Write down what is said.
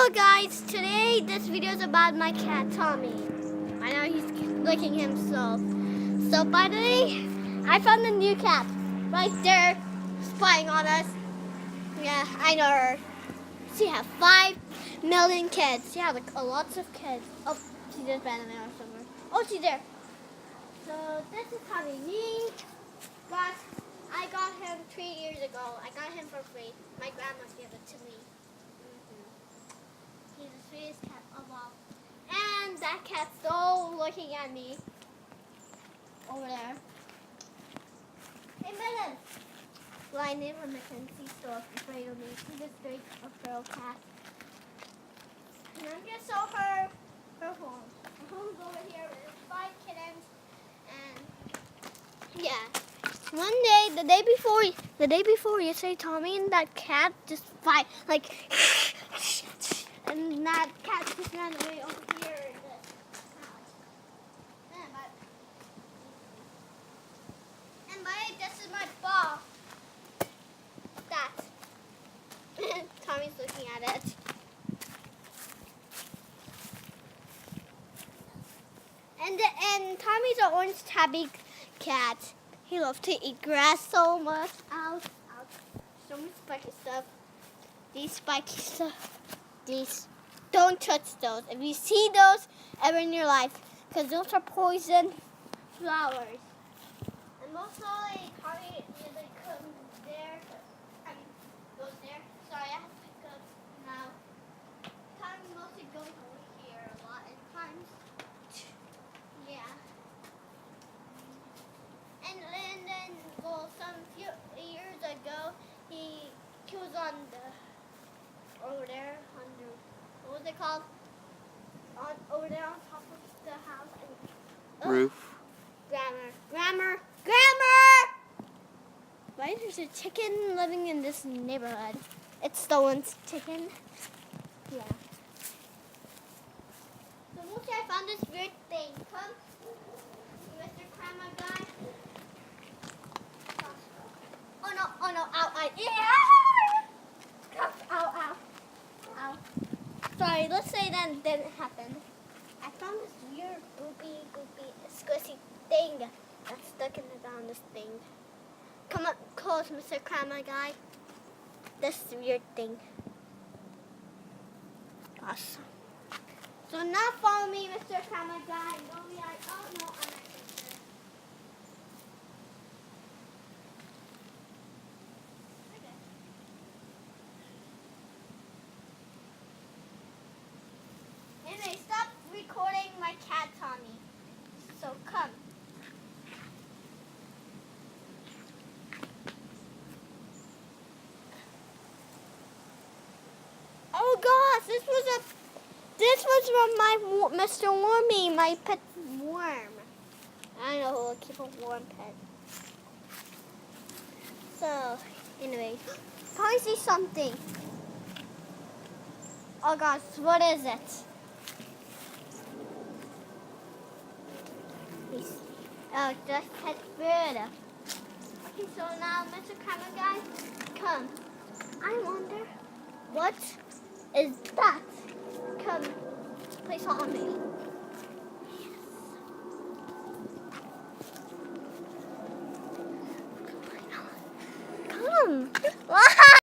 Hello guys, today this video is about my cat Tommy. I know he's licking himself. So by the way, I found a new cat right there spying on us. Yeah, I know her. She has 5 million kids. She has like a lots of kids. Oh, she just ran away or somewhere. Oh, she's there. So this is Tommy. Me, but I got him 3 years ago. I got him for free. My grandma gave it to me. He's the sweetest cat of all. And that cat's still looking at me. Over there. Hey, Megan! Blind name on the Mackenzie still afraid of me. She's a straight a feral cat. And I'm gonna show her home. Her home's over here with 5 kittens. And yeah. One day, the day before yesterday, Tommy and that cat just fight like and that cat just ran away over here in this house. And by the way, this is my ball. That. Tommy's looking at it. And Tommy's an orange tabby cat. He loves to eat grass so much. Ouch, ouch. So much spiky stuff. These spiky stuff. These. Don't touch those. If you see those ever in your life, because those are poison flowers. And mostly, Tommy usually comes there. Goes there. Sorry, I have to pick up now. Tommy mostly goes over here a lot. And times, yeah. And then, well, some few years ago, he was on the, over there, on the, what was it called? Over there on top of the house. And, Roof. Grammar. Why is there a chicken living in this neighborhood? It's Stone's chicken. Yeah. So look, I found this weird thing. Come, Mr. Kramer guy. Oh no, ow, yeah! Ow. Sorry, let's say that didn't happen. I found this weird goopy, squishy thing that's stuck in the ground, this thing. Come up close, Mr. Kramer guy. This weird thing. Awesome. So now follow me, Mr. Kramer guy. And don't be like, oh no, I'm not going to. Anyway, stop recording my cat, Tommy. So come. Oh gosh, this was from my Mr. Wormy, my pet worm. I know who will keep a warm pet. So, anyway, probably see something. Oh gosh, what is it? Oh, just pet food. Okay, so now, Mr. Kramer guy, come. I wonder, what is that? Come, place on me.